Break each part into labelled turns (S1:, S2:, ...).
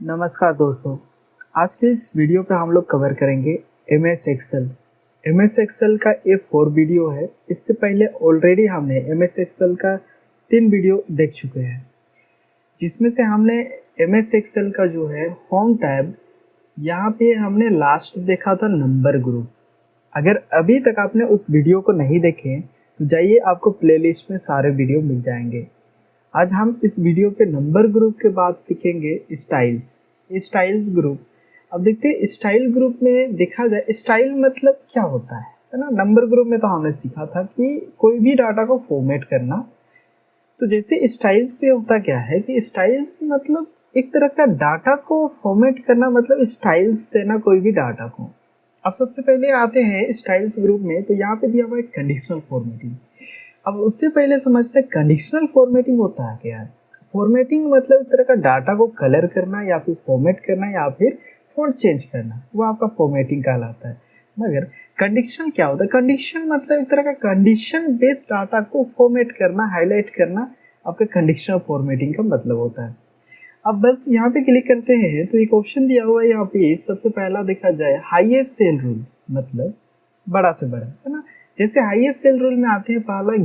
S1: नमस्कार दोस्तों। आज के इस वीडियो पे हम लोग कवर करेंगे MS एक्सेल। MS एक्सेल का ये 4 वीडियो है। इससे पहले ऑलरेडी हमने MS एक्सेल का 3 वीडियो देख चुके हैं, जिसमें से हमने MS एक्सेल का जो है होम टैब, यहाँ पे हमने लास्ट देखा था नंबर ग्रुप। अगर अभी तक आपने उस वीडियो को नहीं देखे तो जाइए, आपको प्लेलिस्ट में सारे वीडियो मिल जाएंगे। आज हम इस वीडियो पे नंबर ग्रुप के बाद सीखेंगे स्टाइल्स ग्रुप। अब देखते हैं स्टाइल ग्रुप में देखा जाए स्टाइल मतलब क्या होता है ना। नंबर ग्रुप में तो हमने सीखा था कि कोई भी डाटा को फॉर्मेट करना। तो जैसे स्टाइल्स पे होता क्या है कि स्टाइल्स मतलब एक तरह का डाटा को फॉर्मेट करना, मतलब स्टाइल्स देना कोई भी डाटा को। अब सबसे पहले आते हैं स्टाइल्स ग्रुप में, तो यहाँ पे दिया हुआ है कंडीशनल फॉर्मेटिंग। अब उससे पहले समझते हैं कंडीशनल फॉर्मेटिंग होता है क्या है। फॉर्मेटिंग मतलब एक तरह का डाटा को कलर करना या फिर फॉर्मेट करना या फिर फॉन्ट चेंज करना, वो आपका फॉर्मेटिंग कहलाता है। मगर कंडीशनल क्या होता है? कंडीशन मतलब एक तरह का कंडीशन बेस्ड डाटा को फॉर्मेट करना, हाईलाइट करना, आपका कंडीशनल फॉर्मेटिंग का मतलब होता है। अब बस यहाँ पे क्लिक करते हैं तो एक ऑप्शन दिया हुआ है यहाँ पे। सबसे पहला देखा जाए हाईएस्ट सेल रूल, मतलब बड़ा से बड़ा, है ना। जैसे हाईएस्ट सेल रूल में आते हैं पहला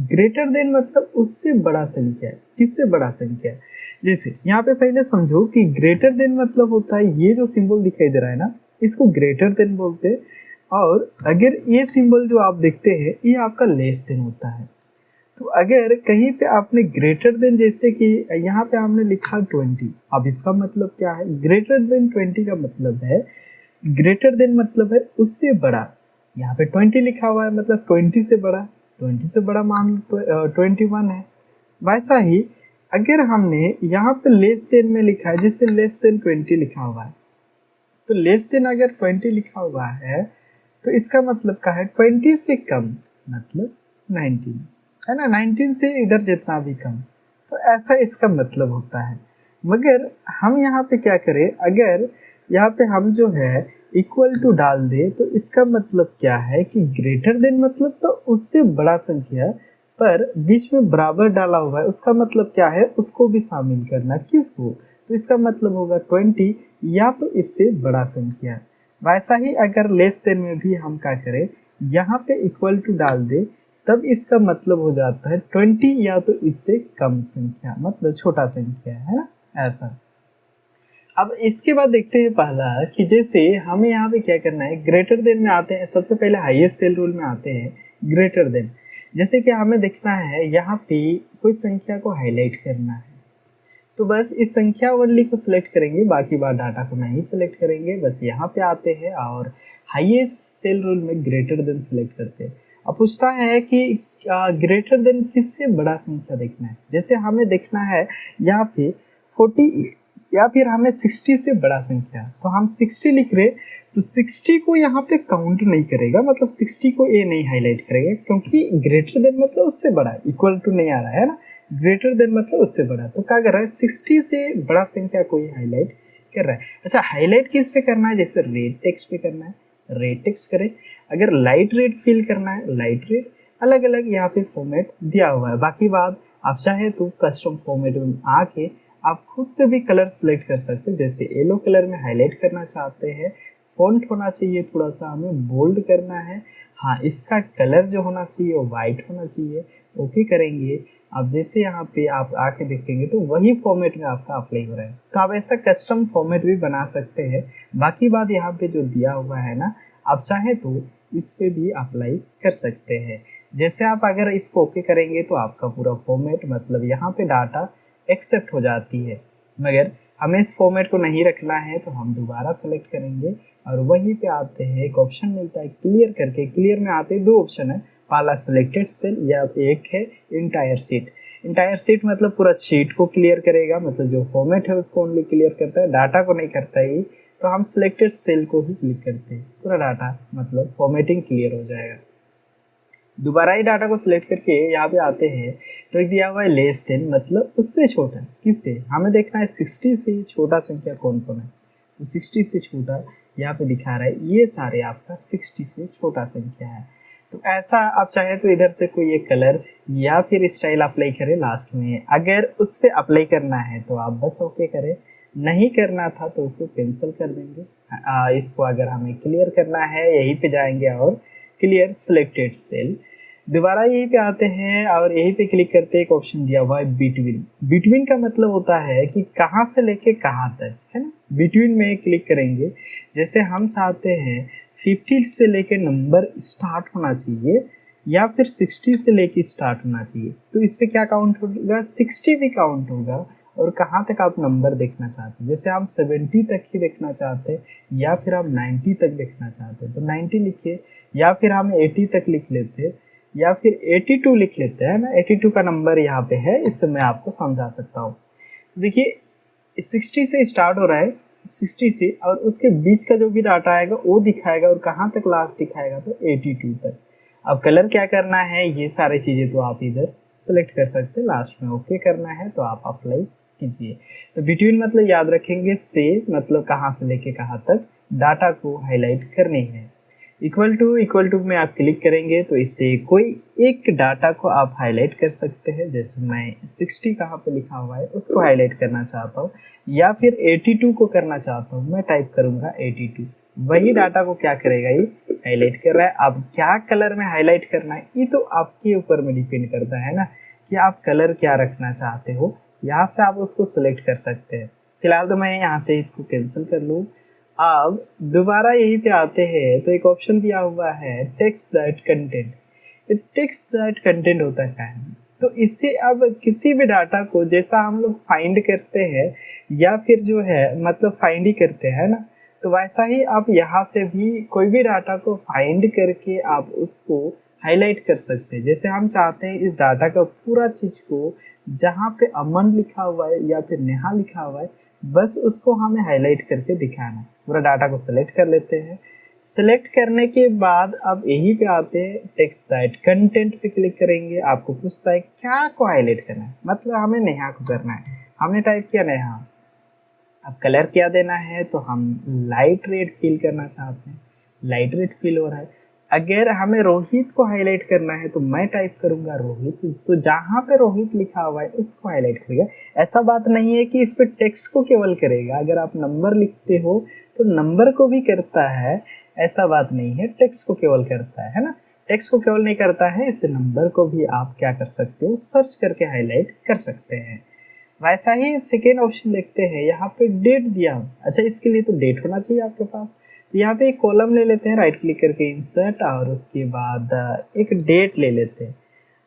S1: ग्रेटर देन मतलब उससे बड़ा संख्या है, किससे बड़ा संख्या है। जैसे यहाँ पे पहले समझो कि ग्रेटर देन मतलब होता है ये जो सिंबल दिखाई दे रहा है ना, इसको ग्रेटर देन बोलते हैं। और अगर ये सिंबल जो आप देखते हैं ये आपका लेस देन होता है। तो अगर कहीं पे आपने ग्रेटर देन, जैसे कि यहाँ पे हमने लिखा 20, अब इसका मतलब क्या है? ग्रेटर देन 20 का मतलब है, ग्रेटर देन मतलब है उससे बड़ा। यहाँ पे 20 लिखा हुआ है मतलब 20 से बड़ा, 20 से बड़ा मान 21 है। वैसा ही अगर हमने यहाँ पे लेस देन में लिखा है, जैसे लेस देन 20 लिखा हुआ है, तो लेस देन अगर 20 लिखा हुआ है तो इसका मतलब क्या है? 20 से कम मतलब 19, है ना। 19 से इधर जितना भी कम, तो ऐसा इसका मतलब होता है। मगर हम यहाँ पे क्या करें, अगर यहाँ पे हम जो है इक्वल टू डाल दे तो इसका मतलब क्या है कि ग्रेटर देन मतलब तो उससे बड़ा संख्या, पर बीच में बराबर डाला हुआ है, उसका मतलब क्या है? उसको भी शामिल करना। किसको? तो इसका मतलब होगा 20 या तो इससे बड़ा संख्या। वैसा ही अगर लेस देन में भी हम क्या करें, यहाँ पे इक्वल टू डाल दे, तब इसका मतलब हो जाता है 20 या तो इससे कम संख्या, मतलब छोटा संख्या, है ना, ऐसा। अब इसके बाद देखते हैं पहला कि जैसे हमें यहाँ पे क्या करना है, ग्रेटर देन में आते हैं। सबसे पहले हाईएस्ट सेल रूल में आते हैं ग्रेटर देन। जैसे कि हमें देखना है यहाँ पे कोई संख्या को हाईलाइट करना है, तो बस इस संख्या ओनली को सिलेक्ट करेंगे, बाकी बार डाटा को नहीं सिलेक्ट करेंगे। बस यहाँ पे आते हैं और हाईएस्ट सेल रूल में ग्रेटर देन सिलेक्ट करते हैं। अब पूछता है कि ग्रेटर देन किससे बड़ा संख्या देखना है। जैसे हमें देखना है यहाँ पे 40 या फिर हमें 60 से बड़ा संख्या, तो हम 60 लिख रहे, तो 60 को यहाँ पे काउंट नहीं करेगा, मतलब 60 को ये नहीं हाईलाइट करेगा, क्योंकि ग्रेटर देन मतलब उससे बड़ा, इक्वल टू नहीं आ रहा है ना। ग्रेटर देन मतलब उससे बड़ा, तो क्या कर रहा है? 60 से बड़ा संख्या को ही हाईलाइट कर रहा है। अच्छा, हाईलाइट किस पे करना है? जैसे रेड टेक्स्ट पे करना है, रेड टेक्स्ट करें। अगर लाइट रेड फिल करना है, लाइट रेड, अलग अलग यहाँ पे फॉर्मेट दिया हुआ है। बाकी बात आप चाहे तो कस्टम फॉर्मेट में आके आप खुद से भी कलर सेलेक्ट कर सकते हैं। जैसे येलो कलर में हाईलाइट करना चाहते हैं, फॉन्ट होना चाहिए थोड़ा सा हमें बोल्ड करना है। हाँ, इसका कलर जो होना चाहिए वो वाइट होना चाहिए। ओके करेंगे। अब जैसे यहाँ पे आप आके देखेंगे तो वही फॉर्मेट में आपका अप्लाई हो रहा है, तो आप ऐसा कस्टम फॉर्मेट भी बना सकते हैं। बाकी बात यहाँ पे जो दिया हुआ है ना, आप चाहे तो इस पे भी अप्लाई कर सकते हैं। जैसे आप अगर इसको ओके करेंगे तो आपका पूरा फॉर्मेट, मतलब यहाँ पे डाटा एक्सेप्ट हो जाती है। मगर हमें इस फॉर्मेट को नहीं रखना है तो हम दोबारा सेलेक्ट करेंगे और वहीं पे आते हैं, एक ऑप्शन मिलता है क्लियर करके। क्लियर में आते हैं 2 ऑप्शन है, पहला सिलेक्टेड सेल या एक है इंटायर शीट। इंटायर शीट मतलब पूरा शीट को क्लियर करेगा, मतलब जो फॉर्मेट है उसको ओनली क्लियर करता है, डाटा को नहीं करता ही। तो हम सिलेक्टेड सेल को ही क्लिक करते हैं, पूरा डाटा मतलब फॉर्मेटिंग क्लियर हो जाएगा। दोबारा ही डाटा को सिलेक्ट करके यहाँ पे आते हैं तो एक दिया हुआ है लेस देन, मतलब उससे छोटा। किससे? हमें देखना है 60 से छोटा संख्या कौन कौन है, तो 60 से छोटा यहाँ पे दिखा रहा है, ये सारे आपका 60 से छोटा संख्या है। तो ऐसा आप चाहे तो इधर से कोई एक कलर या फिर स्टाइल अप्लाई करें लास्ट में। अगर उस पर अप्लाई करना है तो आप बस ओके करें, नहीं करना था तो उसको कैंसिल कर देंगे। इसको अगर हमें क्लियर करना है यहीं पे जाएंगे और क्लियर सिलेक्टेड सेल, दोबारा यहीं पे आते हैं और यहीं पे क्लिक करते हैं। एक ऑप्शन दिया हुआ है बिटवीन। बिटवीन का मतलब होता है कि कहाँ से लेके कहाँ तक, है ना। बिटवीन में क्लिक करेंगे, जैसे हम चाहते हैं 50 से लेके नंबर स्टार्ट होना चाहिए या फिर 60 से लेके स्टार्ट होना चाहिए, तो इस पर क्या काउंट होगा, 60 भी काउंट होगा। और कहाँ तक आप नंबर देखना चाहते हैं, जैसे हम 70 तक ही देखना चाहते हैं या फिर हम 90 तक देखना चाहते हैं तो 90 लिखिए, या फिर हम 80 तक लिख लेते हैं, या फिर 82 लिख लेते हैं ना। 82 का नंबर यहाँ पे है, इससे मैं आपको समझा सकता हूँ। देखिए 60 से स्टार्ट हो रहा है, 60 से, और उसके बीच का जो भी डाटा आएगा वो दिखाएगा, और कहाँ तक लास्ट दिखाएगा तो 82 तक। अब कलर क्या करना है, ये सारी चीज़ें तो आप इधर सेलेक्ट कर सकते हैं, लास्ट में ओके करना है तो आप अप्लाई कीजिए। तो बिटवीन मतलब याद रखेंगे, से मतलब कहाँ से लेके कहाँ तक डाटा को हाईलाइट करनी है। इक्वल टू में आप क्लिक करेंगे तो इससे कोई एक डाटा को आप हाईलाइट कर सकते हैं। जैसे मैं 60 कहाँ पे लिखा हुआ है उसको हाईलाइट करना चाहता हूँ, या फिर 82 को करना चाहता हूँ, मैं टाइप करूँगा 82। वही डाटा को क्या करेगा, ये हाईलाइट कर रहा है। अब क्या कलर में हाईलाइट करना है ये तो आपके ऊपर में डिपेंड करता है ना, कि आप कलर क्या रखना चाहते हो। यहाँ से आप उसको सिलेक्ट कर सकते हैं। फिलहाल तो मैं यहाँ से इसको कैंसिल कर लूँ। अब दोबारा यहीं पे आते हैं तो एक ऑप्शन दिया हुआ है text that content. Text that content होता है क्या है, तो इससे अब किसी भी डाटा को जैसा हम लोग फाइंड करते हैं या फिर जो है मतलब फाइंड ही करते हैं ना, तो वैसा ही आप यहाँ से भी कोई भी डाटा को फाइंड करके आप उसको हाईलाइट कर सकते हैं। जैसे हम चाहते हैं इस डाटा का पूरा चीज़ को, जहाँ पे अमन लिखा हुआ है या फिर नेहा लिखा हुआ है, बस उसको हमें हाईलाइट करके दिखाना है। पूरा डाटा को सिलेक्ट कर लेते हैं। सिलेक्ट करने के बाद अब यहीं पे आते हैं टेक्स्ट दैट कंटेंट पे क्लिक करेंगे। आपको पूछता है क्या को हाईलाइट करना है, मतलब हमें नेहा को करना है। हमने टाइप किया नेहा। अब कलर क्या देना है, तो हम लाइट रेड फील करना चाहते हैं, लाइट रेड फील हो रहा है। अगर हमें रोहित को हाईलाइट करना है तो मैं टाइप करूंगा रोहित, तो जहाँ पे रोहित लिखा हुआ है उसको हाईलाइट करेगा। ऐसा बात नहीं है कि इस पे टेक्स्ट को केवल करेगा, अगर आप नंबर लिखते हो तो नंबर को भी करता है, ऐसा बात नहीं है टेक्स्ट को केवल करता है ना। टेक्स्ट को केवल नहीं करता है, इस नंबर को भी आप क्या कर सकते हो, सर्च करके हाईलाइट कर सकते हैं। वैसा ही सेकेंड ऑप्शन देखते हैं, यहाँ पे डेट दिया। अच्छा, इसके लिए तो डेट होना चाहिए आपके पास। तो यहाँ पे एक कॉलम ले लेते हैं, राइट क्लिक करके इंसर्ट, और उसके बाद एक डेट ले लेते हैं।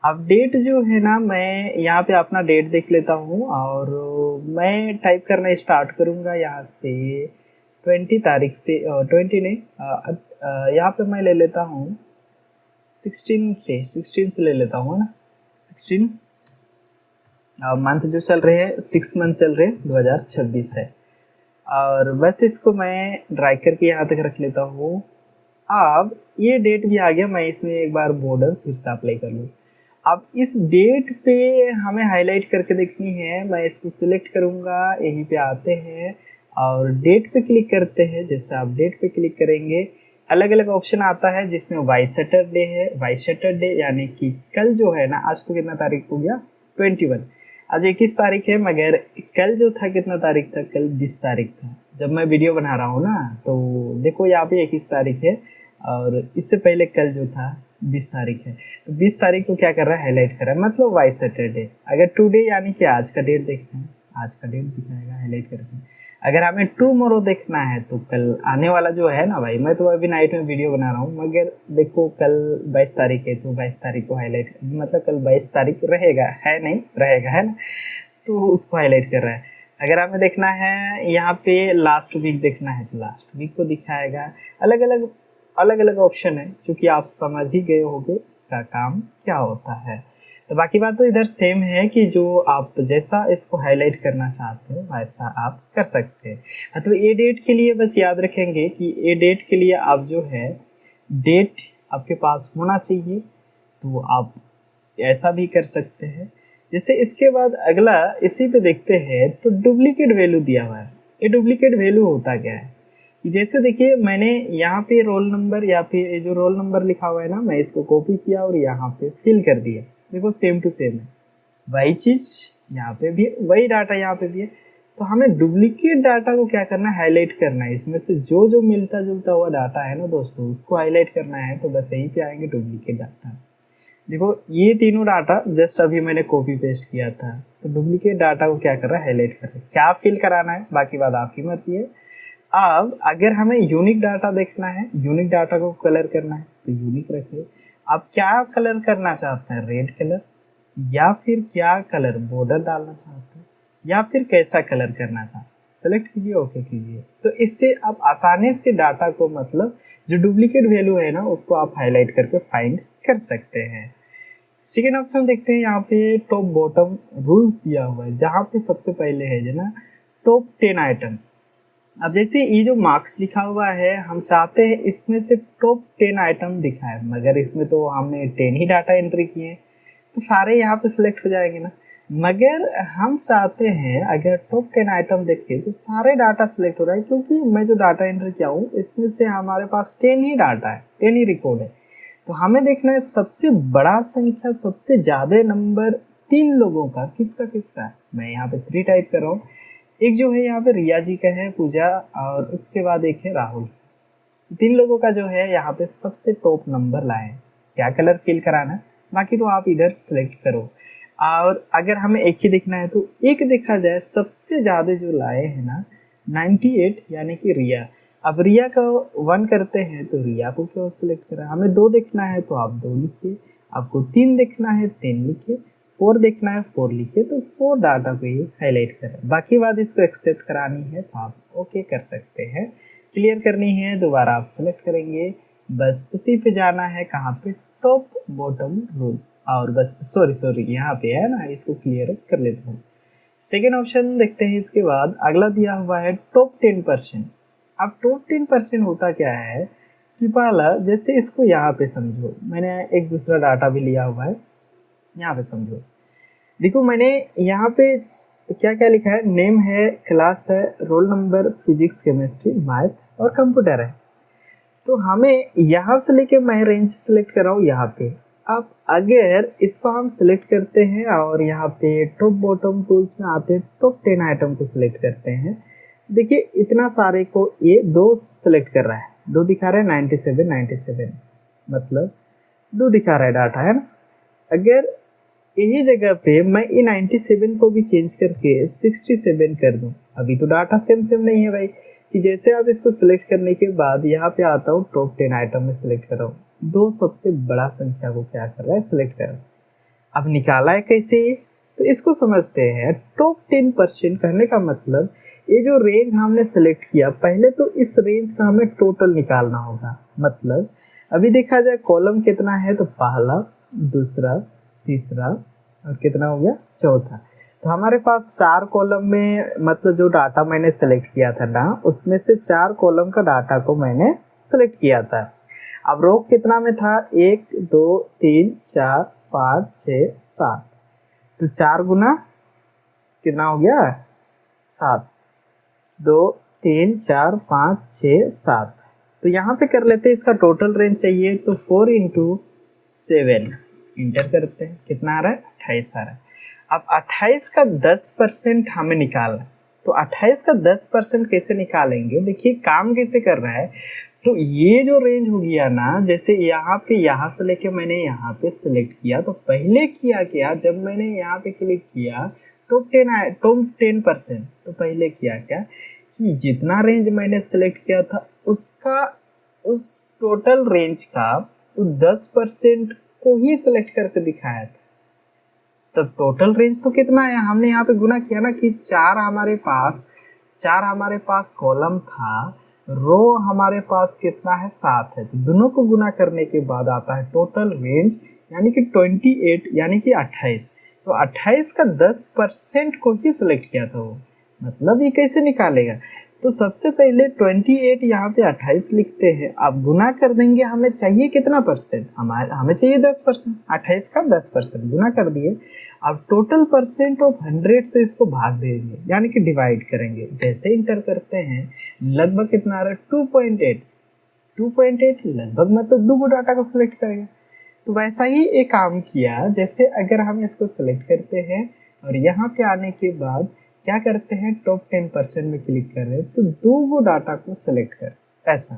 S1: अब डेट जो है ना, मैं यहाँ पे अपना डेट देख लेता हूँ और मैं टाइप करना स्टार्ट करूँगा यहाँ से 20 तारीख से, 20 नहीं, यहाँ पे मैं ले लेता हूँ 16 से ले लेता हूँ ना। 16 मंथ जो चल रहे हैं, 6 मंथ चल रहे हैं, 2026 है। और बस इसको मैं ड्रैग करके यहाँ तक रख लेता हूँ। अब ये डेट भी आ गया, मैं इसमें एक बार बॉर्डर फिर से अप्लाई कर लूँ। अब इस डेट पे हमें हाईलाइट करके देखनी है, मैं इसको सिलेक्ट करूँगा, यहीं पे आते हैं और डेट पे क्लिक करते हैं। जैसे आप डेट पे क्लिक करेंगे, अलग अलग ऑप्शन आता है जिसमें वाई सैटरडे है। वाई सैटरडे यानी कि कल जो है ना, आज तो कितना तारीख हो गया, 21, आज 21 तारीख है, मगर कल जो था कितना तारीख था, कल 20 तारीख था। जब मैं वीडियो बना रहा हूँ ना, तो देखो यहाँ पे 21 तारीख है और इससे पहले कल जो था 20 तारीख है। तो 20 तारीख को क्या कर रहा है, हाईलाइट कर रहा है, मतलब वाई सैटरडे। अगर टुडे यानी कि आज का डेट देखना है, आज का डेट दिखाएगा हाईलाइट करके। अगर हमें टुमारो देखना है तो कल आने वाला जो है ना भाई, मैं तो अभी नाइट में वीडियो बना रहा हूँ, मगर देखो कल 22 तारीख है तो 22 तारीख को हाईलाइट, मतलब कल 22 तारीख रहेगा, है नहीं रहेगा, है ना, तो उसको हाईलाइट कर रहा है। अगर हमें देखना है यहाँ पे लास्ट वीक देखना है तो लास्ट वीक को दिखाएगा। अलग अलग ऑप्शन है, क्योंकि आप समझ ही गए होंगे इसका काम क्या होता है। तो बाकी बात तो इधर सेम है कि जो आप जैसा इसको हाईलाइट करना चाहते हैं वैसा आप कर सकते हैं। तो ये डेट के लिए बस याद रखेंगे कि ये डेट के लिए आप जो है डेट आपके पास होना चाहिए, तो आप ऐसा भी कर सकते हैं। जैसे इसके बाद अगला इसी पे देखते हैं, तो डुप्लीकेट वैल्यू दिया हुआ है। ये डुप्लीकेट वैल्यू होता क्या है, जैसे देखिए मैंने यहाँ पे रोल नंबर या फिर जो रोल नंबर लिखा हुआ है ना, मैं इसको कॉपी किया और यहाँ पे फिल कर दिया। देखो सेम टू सेम है, वही चीज़ यहाँ पे भी, वही डाटा यहाँ पे भी है। तो हमें डुप्लीकेट डाटा को क्या करना है, हाईलाइट करना है। इसमें से जो जो मिलता जुलता हुआ डाटा है ना दोस्तों, उसको हाईलाइट करना है। तो बस यहीं पे आएंगे डुप्लीकेट डाटा। देखो ये तीनों डाटा जस्ट अभी मैंने कॉपी पेस्ट किया था, तो डुप्लीकेट डाटा को क्या कर रहा है, हाईलाइट कर रहा है। क्या फिल कराना है बाकी बात आपकी मर्जी है। अब अगर हमें यूनिक डाटा देखना है, यूनिक डाटा को कलर करना है तो यूनिक रखिए। आप क्या कलर करना चाहते हैं, रेड कलर, या फिर क्या कलर बॉर्डर डालना चाहते हैं, या फिर कैसा कलर करना चाहते हैं, सेलेक्ट कीजिए, ओके कीजिए। तो इससे आप आसानी से डाटा को मतलब जो डुप्लीकेट वैल्यू है ना उसको आप हाईलाइट करके फाइंड कर सकते हैं। सेकेंड ऑप्शन देखते हैं, यहाँ पे टॉप बॉटम रूल्स दिया हुआ है, जहाँ पे सबसे पहले है जो ना टॉप 10 आइटम। अब जैसे ये जो मार्क्स लिखा हुआ है, हम चाहते हैं इसमें से टॉप 10 आइटम दिखाए, मगर इसमें तो हमने 10 ही डाटा एंट्री किए हैं, तो सारे यहाँ पे सिलेक्ट हो जाएंगे ना। मगर हम चाहते हैं अगर टॉप 10 आइटम देखें तो सारे डाटा सिलेक्ट हो रहा है, क्योंकि मैं जो डाटा एंट्री किया हूँ इसमें से हमारे पास 10 ही डाटा है, 10 ही रिकॉर्ड है। तो हमें देखना है सबसे बड़ा संख्या, सबसे ज़्यादा नंबर 3 लोगों का किसका किसका है। मैं यहाँ पे 3 टाइप कर रहा हूँ। एक जो है यहाँ पे रिया जी का है, पूजा, और उसके बाद एक है राहुल। 3 लोगों का जो है यहाँ पे सबसे टॉप नंबर लाए। क्या कलर फिल कराना है बाकी तो आप इधर सेलेक्ट करो। और अगर हमें एक ही देखना है तो एक देखा जाए सबसे ज़्यादा जो लाए हैं ना 98, यानी कि रिया। अब रिया का 1 करते हैं तो रिया को क्यों सिलेक्ट करा। हमें 2 देखना है तो आप 2 लिखिए, आपको 3 देखना है 3 लिखिए, 4 देखना है 4 लिखिए, तो 4 डाटा को ये हाईलाइट करें। बाकी बात इसको एक्सेप्ट करानी है तो आप ओके कर सकते हैं। क्लियर करनी है दोबारा आप सेलेक्ट करेंगे, बस उसी पे जाना है, कहाँ पे, टॉप बॉटम रूल्स। और बस सॉरी यहाँ पे है ना, इसको क्लियर कर लेता हूँ। सेकेंड ऑप्शन देखते हैं। इसके बाद अगला दिया हुआ है टॉप 10%। अब टॉप 10% होता क्या है कि पहला, जैसे इसको यहाँ पे समझो, मैंने एक दूसरा डाटा भी लिया हुआ है, यहाँ पे समझो। देखो मैंने यहाँ पे क्या क्या लिखा है, नेम है, क्लास है, roll number, physics, chemistry, math और कंप्यूटर है। तो हमें यहाँ से लेके मैं रेंज सेलेक्ट कर रहा हूँ यहाँ पे। अब अगर इसको हम सिलेक्ट करते हैं और यहाँ पे टॉप बॉटम टूल्स में आते हैं, टॉप 10 आइटम को सिलेक्ट करते हैं, देखिए इतना सारे को ये 2 सिलेक्ट कर रहा है, 2 दिखा रहा है 97, मतलब 2 दिखा रहा है डाटा, है ना। अगर यही जगह पे मैं ये 97 को भी चेंज करके 67 कर दूं, अभी तो डाटा सेम नहीं है भाई। कि जैसे आप इसको सिलेक्ट करने के बाद यहाँ पे आता हूँ, टॉप 10 आइटम में सिलेक्ट कर रहा हूँ, 2 सबसे बड़ा संख्या को क्या कर रहा है, सिलेक्ट कर रहा है। अब निकाला है कैसे ये, तो इसको समझते हैं। टॉप 10% कहने का मतलब ये जो रेंज हमने सेलेक्ट किया, पहले तो इस रेंज का हमें टोटल निकालना होगा। मतलब अभी देखा जाए कॉलम कितना है, तो पहला, दूसरा, तीसरा और कितना हो गया, चौथा। तो हमारे पास 4 कॉलम में, मतलब जो डाटा मैंने सेलेक्ट किया था ना, उसमें से 4 कॉलम का डाटा को मैंने सेलेक्ट किया था। अब रो कितना में था, 1 2 3 4 5 6 7, तो 4 गुना कितना हो गया, 7, 2 3 4 5 6 7। तो यहाँ पे कर लेते हैं, इसका टोटल रेंज चाहिए तो 4 × 7 इंटर करते हैं, कितना आ रहा है, 28 आ रहा है। अब 28 का 10% हमें निकालना है, तो 28 का 10% कैसे निकालेंगे, देखिए काम कैसे कर रहा है। तो ये जो रेंज हो गया ना, जैसे यहाँ पे, यहाँ से लेके मैंने यहाँ पे सिलेक्ट किया, तो पहले किया क्या, जब मैंने यहाँ पे क्लिक किया टॉप 10%, तो पहले किया क्या कि जितना रेंज मैंने सेलेक्ट किया था उसका, उस टोटल रेंज का 10% को ही सिलेक्ट करके दिखाया था। तब टोटल रेंज तो कितना है, हमने यहाँ पे गुना किया ना कि 4 हमारे पास कॉलम था, रो हमारे पास कितना है, 7 है। तो दोनों को गुना करने के बाद आता है टोटल रेंज, यानी कि 28, यानी कि 28। तो 28 का 10% को ही सिलेक्ट किया था वो, मतलब ये कैसे निकालेगा। तो सबसे पहले 28 यहाँ पे 28 लिखते हैं, अब गुना कर देंगे, हमें चाहिए कितना परसेंट, हमें चाहिए 10%, 28 का 10% गुना कर दिए। अब टोटल परसेंट ऑफ 100 से इसको भाग देंगे, यानी कि डिवाइड करेंगे। जैसे इंटर करते हैं, लगभग कितना आ रहा है, 2.8 लगभग, मतलब 2 डाटा को सिलेक्ट करेगा। तो वैसा ही एक काम किया, जैसे अगर हम इसको सिलेक्ट करते हैं और यहाँ पे आने के बाद क्या करते हैं, टॉप 10% में क्लिक कर रहे हैं तो 2 वो डाटा को सेलेक्ट कर, ऐसा।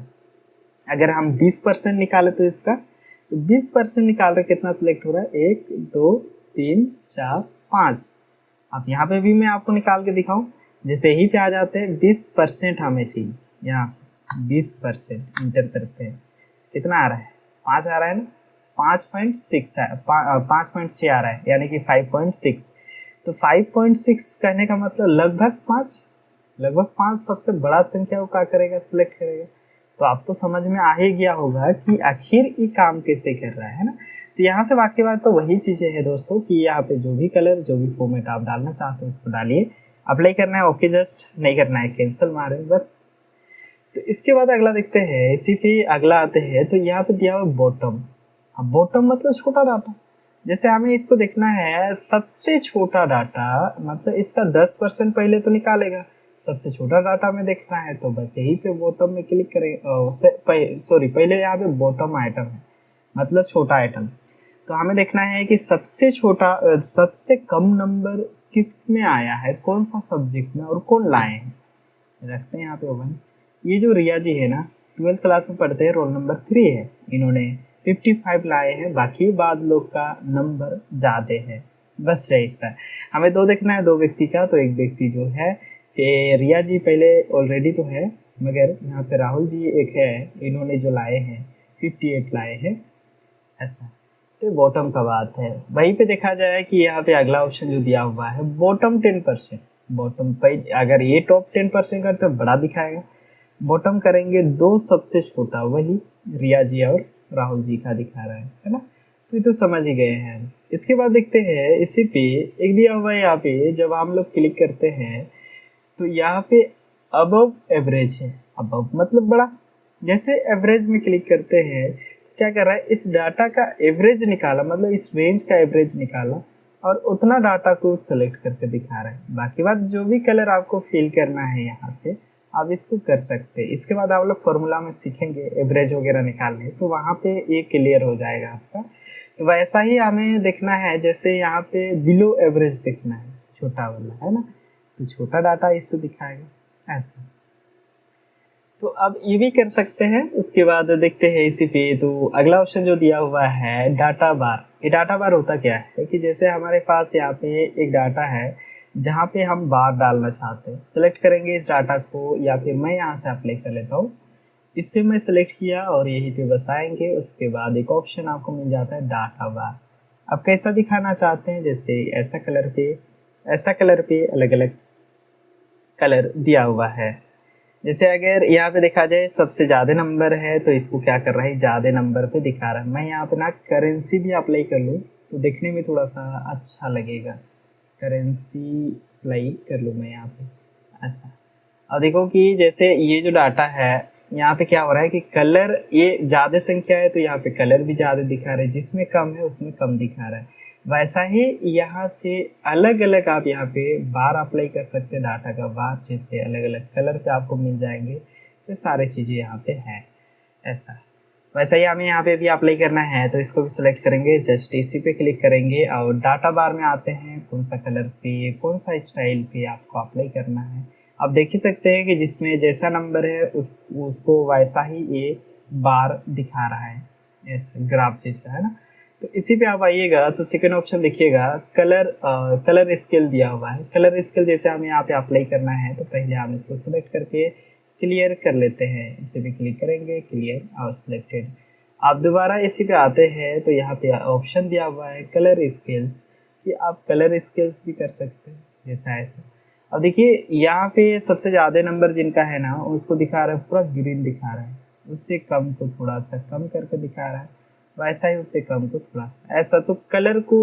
S1: अगर हम 20% निकाले तो इसका, तो 20% निकाल रहे कितना सेलेक्ट हो रहा है, 1 2 3 4 5। अब यहाँ पे भी मैं आपको निकाल के दिखाऊं, जैसे यहीं पे आ जाते हैं 20% हमें चाहिए, यहाँ 20% इंटर करते हैं, कितना आ रहा है, 5 आ रहा है ना, 5.6 है, 5.6 आ रहा है, यानी कि 5.6। तो 5.6 कहने का मतलब लगभग 5, लगभग 5 सबसे बड़ा संख्या वो क्या करेगा, सिलेक्ट करेगा। तो आप तो समझ में आ ही गया होगा कि आखिर ये काम कैसे कर रहा है ना। तो यहाँ से बाकी बात तो वही चीज़ें हैं दोस्तों कि यहाँ पे जो भी कलर, जो भी फॉर्मेट आप डालना चाहते हैं उसको डालिए, अप्लाई करना है, ओके, जस्ट नहीं करना है, कैंसिल मारे बस। तो इसके बाद अगला देखते हैं, इसी पे अगला आते हैं, तो यहाँ पे दिया हुआ बॉटम। अब बॉटम मतलब छोटा डाटा, जैसे हमें इसको देखना है सबसे छोटा डाटा, मतलब इसका 10% पहले तो निकालेगा, सबसे छोटा डाटा में देखना है तो बस यही पे बॉटम में क्लिक करें, सॉरी पहले यहाँ पे बॉटम आइटम है, मतलब छोटा आइटम। तो हमें देखना है कि सबसे छोटा, सबसे कम नंबर किस में आया है, कौन सा सब्जेक्ट में और कौन लाए हैं, रखते हैं यहाँ पे ओवन। ये जो रिया जी है ना, 12th क्लास में पढ़ते हैं, रोल नंबर 3 है, इन्होंने 55 लाए हैं, बाकी बाद लोग का नंबर ज़्यादा है, बस ऐसा है। हमें 2 देखना है, 2 व्यक्ति का, तो एक व्यक्ति जो है रिया जी पहले ऑलरेडी तो है, मगर यहाँ पे राहुल जी एक है, इन्होंने जो लाए हैं 58 लाए हैं, ऐसा। तो बॉटम का बात है, वहीं पे देखा जाए कि यहाँ पे अगला ऑप्शन जो दिया हुआ है बॉटम 10%, बॉटम पे अगर ये टॉप 10% का तो बड़ा दिखाएगा, बॉटम करेंगे 2 सबसे छोटा, वही रिया जी और राहुल जी का दिखा रहा है ना। तो ये तो समझ ही गए हैं। इसके बाद देखते हैं, इसी पे एक दिया हुआ है, यहाँ पे जब हम लोग क्लिक करते हैं तो यहाँ पे अबव एवरेज है, अबव मतलब बड़ा, जैसे एवरेज में क्लिक करते हैं क्या कर रहा है, इस डाटा का एवरेज निकाला, मतलब इस रेंज का एवरेज निकाला और उतना डाटा को सेलेक्ट करके दिखा रहा है। बाकी बात जो भी कलर आपको फिल करना है यहाँ से आप इसको कर सकते हैं। इसके बाद आप लोग फॉर्मूला में सीखेंगे एवरेज वगैरह निकालने, तो वहाँ पे ये क्लियर हो जाएगा आपका। तो वैसा ही हमें देखना है, जैसे यहाँ पे बिलो एवरेज देखना है, छोटा वाला है ना, तो छोटा डाटा इससे दिखाएगा ऐसा। तो अब ये भी कर सकते हैं। उसके बाद देखते हैं इसी पे, तो अगला ऑप्शन जो दिया हुआ है डाटा बार। ये डाटा बार होता क्या है कि जैसे हमारे पास यहाँ पे एक डाटा है जहाँ पे हम बार डालना चाहते हैं, सेलेक्ट करेंगे इस डाटा को, या फिर मैं यहाँ से अप्लाई कर लेता हूँ, इससे मैं सेलेक्ट किया और यहीं पे बसाएंगे। उसके बाद एक ऑप्शन आपको मिल जाता है डाटा बार। अब कैसा दिखाना चाहते हैं, जैसे ऐसा कलर पे, ऐसा कलर पे अलग अलग कलर दिया हुआ है। जैसे अगर यहाँ पे देखा जाए सबसे ज़्यादा नंबर है तो इसको क्या कर रहा है, ज़्यादा नंबर पे दिखा रहा है। मैं यहाँ पे ना करेंसी भी अप्लाई कर लूँ तो देखने में थोड़ा सा अच्छा लगेगा, करेंसी अप्लाई कर लूँ मैं यहाँ पे ऐसा। अब देखो कि जैसे ये जो डाटा है यहाँ पे क्या हो रहा है कि कलर, ये ज़्यादा संख्या है तो यहाँ पे कलर भी ज़्यादा दिखा रहा है, जिसमें कम है उसमें कम दिखा रहा है। वैसा ही यहाँ से अलग अलग आप यहाँ पे बार अप्लाई कर सकते हैं, डाटा का बार, जैसे अलग अलग कलर पे आपको मिल जाएंगे। तो सारी चीज़ें यहाँ पे हैं ऐसा। वैसा ही हमें यहाँ पे भी अप्लाई करना है तो इसको भी सिलेक्ट करेंगे, जस्ट इसी पे क्लिक करेंगे और डाटा बार में आते हैं, कौन सा कलर पे, कौन सा स्टाइल पे आपको अप्लाई करना है। आप देख ही सकते हैं कि जिसमें जैसा नंबर है उसको वैसा ही ये बार दिखा रहा है, ऐसा ग्राफ जैसा है ना। तो इसी पे आप आइएगा तो सेकेंड ऑप्शन देखिएगा, कलर स्केल दिया हुआ है। कलर स्केल जैसे हमें यहाँ पे अप्लाई करना है तो पहले हम इसको सिलेक्ट करके क्लियर कर लेते हैं। इसे भी क्लिक करेंगे, क्लियर और सिलेक्टेड। आप दोबारा इसी पे आते हैं तो यहाँ पे ऑप्शन दिया हुआ है कलर स्केल्स, कि आप कलर स्केल्स भी कर सकते हैं जैसा ऐसा। अब देखिए यहाँ पे सबसे ज़्यादा नंबर जिनका है ना उसको दिखा रहा है पूरा ग्रीन दिखा रहा है, उससे कम को थोड़ा सा कम करके दिखा रहा है, वैसा ही उससे कम को थोड़ा सा ऐसा। तो कलर को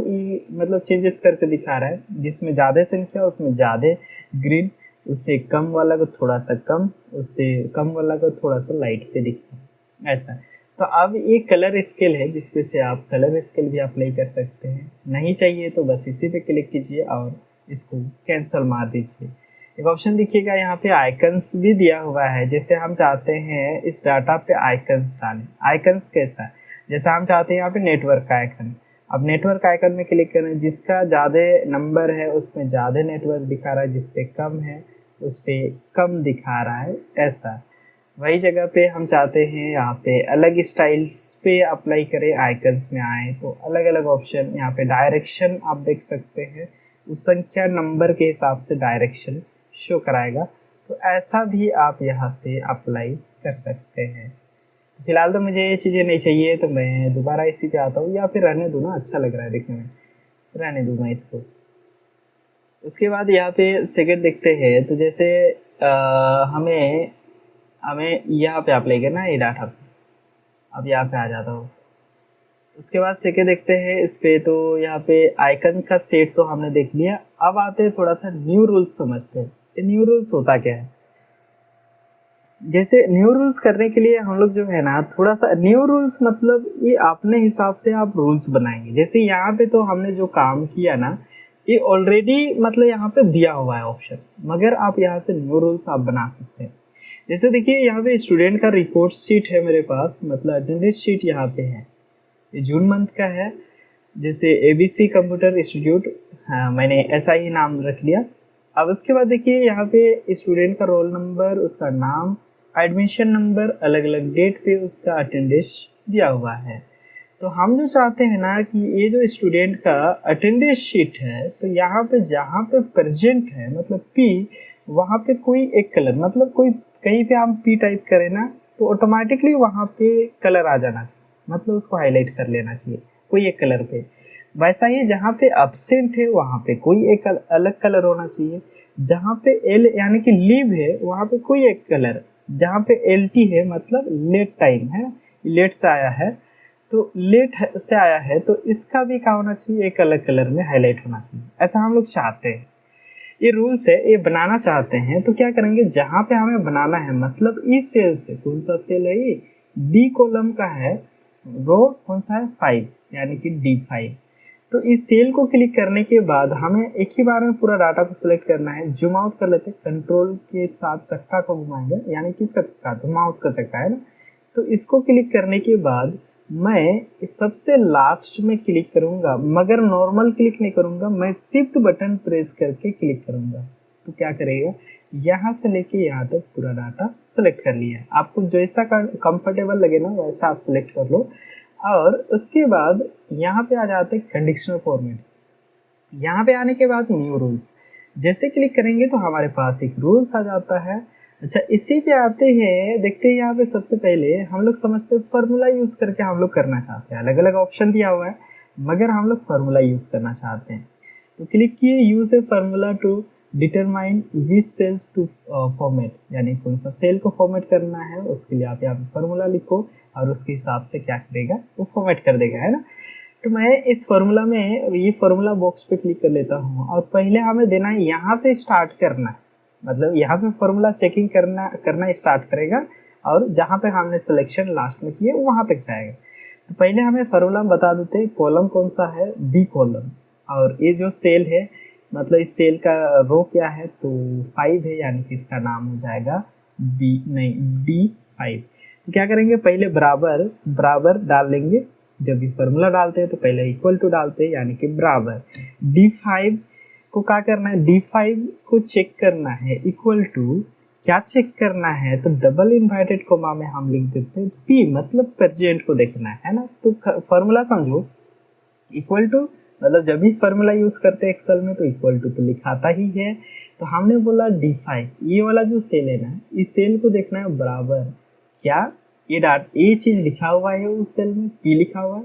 S1: मतलब चेंजेस करके दिखा रहा है, जिसमें ज़्यादा संख्या उसमें ज़्यादा ग्रीन, उससे कम वाला को थोड़ा सा कम, उससे कम वाला को थोड़ा सा लाइट पे दिखता है ऐसा। तो अब ये कलर स्केल है जिसपे से आप कलर स्केल भी अप्लाई कर सकते हैं। नहीं चाहिए तो बस इसी पे क्लिक कीजिए और इसको कैंसिल मार दीजिए। एक ऑप्शन दिखिएगा यहाँ पे आइकन्स भी दिया हुआ है, जैसे हम चाहते हैं इस डाटा पे आइकन्स डालें। आइकन्स कैसा, जैसा हम चाहते हैं यहाँ पे नेटवर्क का आइकन, अब नेटवर्क आइकन में क्लिक करें, जिसका ज़्यादा नंबर है उसमें ज़्यादा नेटवर्क दिखा रहा है, जिस पे कम है उस पे कम दिखा रहा है। ऐसा वही जगह पे हम चाहते हैं यहाँ पे अलग स्टाइल्स पे अप्लाई करें, आइकन्स में आए तो अलग अलग ऑप्शन। यहाँ पे डायरेक्शन आप देख सकते हैं, उस संख्या नंबर के हिसाब से डायरेक्शन शो कराएगा। तो ऐसा भी आप यहाँ से अप्लाई कर सकते हैं। फिलहाल तो मुझे ये चीज़ें नहीं चाहिए, तो मैं दोबारा इसी पे आता हूँ, या फिर रहने दूँ ना, अच्छा लग रहा है देखने में, रहने दूँ मैं इसको। उसके बाद यहाँ पे सेकंड देखते हैं, तो जैसे हमें यहाँ पे अप्लाई करना है ये डाटा। अब यहाँ पे आ जाता हूँ। उसके बाद सेकंड देखते हैं इस पे, तो यहाँ पे आइकन का सेट तो हमने देख लिया। अब आते हैं थोड़ा सा न्यू रूल्स समझते हैं। ये न्यू रूल्स होता क्या है? जैसे न्यू रूल्स करने के लिए हम लोग जो है ना, थोड़ा सा न्यू रूल्स मतलब ये अपने हिसाब से आप रूल्स बनाएंगे। जैसे यहाँ पे तो हमने जो काम किया ना, ये ऑलरेडी मतलब यहाँ पे दिया हुआ है ऑप्शन, मगर आप यहाँ से न्यू रूल्स आप बना सकते हैं। जैसे देखिए यहाँ पे स्टूडेंट का रिपोर्ट शीट है मेरे पास, मतलब अटेंडेंस शीट यहाँ पे है, ये जून मंथ का है। जैसे ABC कंप्यूटर इंस्टीट्यूट, हाँ मैंने ऐसा ही नाम रख लिया। अब उसके बाद देखिए यहाँ पे स्टूडेंट का रोल नंबर, उसका नाम, एडमिशन नंबर, अलग अलग डेट पे उसका अटेंडेंस दिया हुआ है। तो हम जो चाहते हैं ना कि ये जो स्टूडेंट का अटेंडेंस शीट है, तो यहाँ पे जहाँ पे प्रेजेंट है मतलब P, वहाँ पे कोई एक कलर, मतलब कोई कहीं पे हम P टाइप करें ना, तो ऑटोमेटिकली वहाँ पे कलर आ जाना चाहिए, मतलब उसको हाईलाइट कर लेना चाहिए कोई एक कलर पे। वैसा ही जहाँ पे एब्सेंट है वहाँ पे कोई एक अलग कलर होना चाहिए। जहाँ पे L यानी कि लीव है वहाँ पे कोई एक कलर। जहाँ पे LT है मतलब लेट टाइम है, लेट से आया है, तो लेट से आया है तो इसका भी क्या होना चाहिए, एक अलग कलर में हाईलाइट होना चाहिए। ऐसा हम लोग चाहते हैं, ये रूल्स है, ये बनाना चाहते हैं। तो क्या करेंगे, जहाँ पे हमें बनाना है मतलब इस सेल से, कौन सा सेल है ये, D कॉलम का है, रो कौन सा है 5 यानी कि D5। तो इस सेल को क्लिक करने के बाद हमें एक ही बार में पूरा डाटा को सिलेक्ट करना है। जूम आउट कर लेते हैं, कंट्रोल के साथ चक्का को घुमाएंगे, यानी किसका चक्का, तो माउस का चक्का है ना। तो इसको क्लिक करने के बाद मैं सबसे लास्ट में क्लिक करूंगा, मगर नॉर्मल क्लिक नहीं करूंगा, मैं शिफ्ट बटन प्रेस करके क्लिक करूंगा। तो क्या करेगा, यहाँ से लेके यहाँ तक पूरा डाटा सेलेक्ट कर लिया। आपको जैसा कंफर्टेबल लगे ना वैसा आप सेलेक्ट कर लो। और उसके बाद यहाँ पे आ जाते हैं कंडीशनल फॉर्मेट। यहाँ पे आने के बाद न्यू रूल्स, जैसे क्लिक करेंगे तो हमारे पास एक रूल्स आ जाता है। अच्छा, इसी पे आते हैं, देखते हैं यहाँ पे सबसे पहले हम लोग समझते हैं फार्मूला यूज़ करके हम लोग करना चाहते हैं। अलग अलग ऑप्शन दिया हुआ है मगर हम लोग फार्मूला यूज़ करना चाहते हैं। तो क्लिक किए use a formula to determine which cells to format, यानी कौन सा सेल को फॉर्मेट करना है उसके लिए आप यहाँ पे फार्मूला लिखो और उसके हिसाब से क्या करेगा, वो फॉर्मेट कर देगा, है ना। तो मैं इस फार्मूला में ये फार्मूला बॉक्स पे क्लिक कर लेता हूँ और पहले हमें देना है, यहाँ से स्टार्ट करना है, मतलब यहाँ से फार्मूला चेकिंग करना स्टार्ट करेगा और जहाँ तक हमने सिलेक्शन लास्ट में किए वहाँ तक जाएगा। तो पहले हमें फार्मूला बता देते हैं, कॉलम कौन सा है, B कॉलम, और ये जो सेल है मतलब इस सेल का रो क्या है, तो 5 है, यानी कि इसका नाम हो जाएगा D5। तो क्या करेंगे, पहले बराबर डाल लेंगे। जब भी फार्मूला डालते हैं तो पहले इक्वल टू डालते हैं, यानी कि बराबर। D5 को क्या करना है, D5 को चेक करना है, इक्वल टू क्या चेक करना है, तो डबल इन्वर्टेड कोमा में हम लिख देते हैं P, मतलब प्रेजेंट को देखना है ना। तो फार्मूला समझो, इक्वल टू मतलब जब भी फार्मूला यूज करते हैं एक्सेल में तो इक्वल टू तो लिखाता ही है। तो हमने बोला D5, ये वाला जो सेल है ना, इस सेल को देखना है बराबर, क्या ये चीज लिखा हुआ है उस सेल में, P लिखा हुआ है,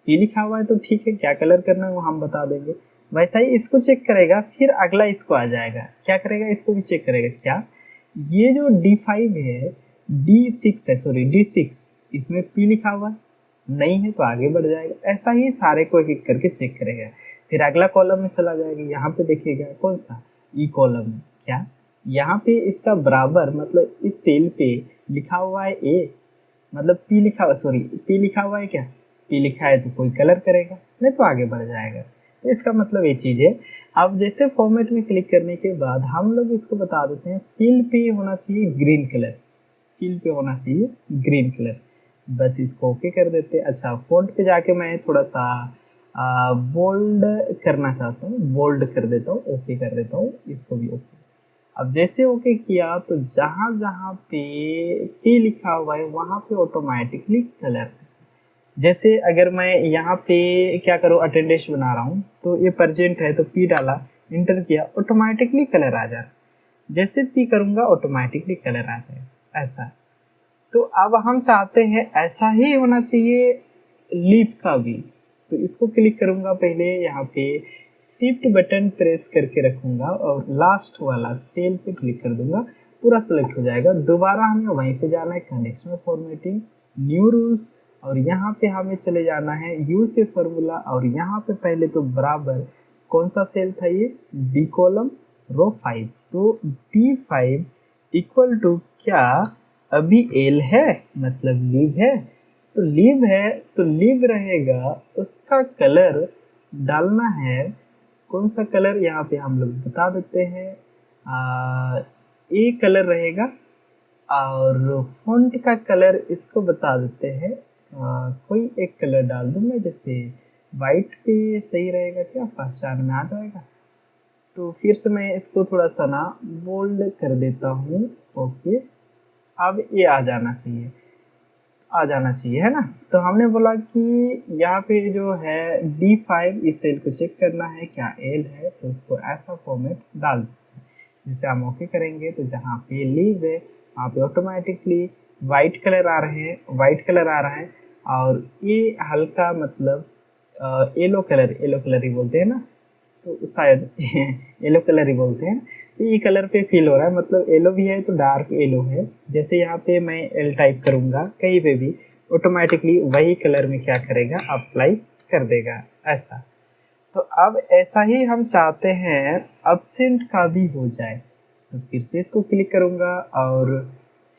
S1: P लिखा हुआ है तो ठीक है, क्या कलर करना है वो हम बता देंगे। वैसा ही इसको चेक करेगा, फिर अगला इसको आ जाएगा, क्या करेगा, इसको भी चेक करेगा, क्या ये जो D5 है, D6 है, सॉरी D6, इसमें P लिखा हुआ है, नहीं है तो आगे बढ़ जाएगा। ऐसा ही सारे को एक एक करके चेक करेगा, फिर अगला कॉलम में चला जाएगा, यहाँ पे देखिएगा कौन सा, E कॉलम में, क्या यहाँ पे इसका बराबर मतलब इस सेल पे लिखा हुआ है A, मतलब P लिखा हुआ, सॉरी P लिखा हुआ है, क्या P लिखा है तो कोई कलर करेगा, नहीं तो आगे बढ़ जाएगा। तो इसका मतलब ये चीज़ है। अब जैसे फॉर्मेट में क्लिक करने के बाद हम लोग इसको बता देते हैं, फिल पे होना चाहिए ग्रीन कलर, फिल पे होना चाहिए ग्रीन कलर, बस इसको ओके कर देते हैं। अच्छा, फॉन्ट पे जाके मैं थोड़ा सा बोल्ड करना चाहता हूँ, बोल्ड कर देता हूँ, ओके कर देता हूँ, इसको भी ओके। अब जैसे ओके किया तो जहाँ जहाँ पे पी लिखा हुआ है वहाँ पे ऑटोमेटिकली कलर, जैसे अगर मैं यहाँ पे क्या करूँ, अटेंडेंस बना रहा हूँ तो ये प्रेजेंट है तो पी डाला, इंटर किया, ऑटोमेटिकली कलर आ जाए। जैसे पी करूँगा ऑटोमेटिकली कलर आ जाए, ऐसा। तो अब हम चाहते हैं ऐसा ही होना चाहिए लीफ का भी। तो इसको क्लिक करूँगा, पहले यहाँ पे शिफ्ट बटन प्रेस करके रखूँगा और लास्ट वाला सेल पे क्लिक कर दूंगा, पूरा सेलेक्ट हो जाएगा। दोबारा हमें वहीं पे जाना है, कंडीशनल फॉर्मेटिंग, न्यू रूल्स, और यहाँ पे हमें चले जाना है यूज ए फार्मूला, और यहाँ पे पहले तो बराबर कौन सा सेल था ये, डी कॉलम रो 5। तो D5 इक्वल टू क्या, अभी एल है मतलब लीव है, तो लीव है तो लीव रहेगा, उसका कलर डालना है, कौन सा कलर यहाँ पे हम लोग बता देते हैं, ए कलर रहेगा, और फॉन्ट का कलर इसको बता देते हैं, कोई एक कलर डाल दूंगा, जैसे वाइट पे सही रहेगा, क्या पहचान में आ जाएगा। तो फिर से मैं इसको थोड़ा सा ना बोल्ड कर देता हूँ, ओके। अब ये आ जाना चाहिए, है ना। तो हमने बोला कि यहाँ पे जो है D5, इस सेल को चेक करना है क्या एल है, तो उसको ऐसा फॉर्मेट डाल देते हैं। जिसे हम ओके करेंगे तो जहाँ पे लीव है वहाँ पे ऑटोमेटिकली वाइट कलर आ रहा है, और ये हल्का मतलब येलो कलर ही बोलते हैं ना, तो शायद येलो कलर ही बोलते हैं। तो ये कलर पे फील हो रहा है, मतलब येलो भी है तो डार्क येलो है। जैसे यहाँ पे मैं एल टाइप करूँगा कहीं पे भी, ऑटोमेटिकली वही कलर में क्या करेगा, अप्लाई कर देगा, ऐसा। तो अब ऐसा ही हम चाहते हैं एब्सेंट का भी हो जाए, तो फिर से इसको क्लिक करूँगा और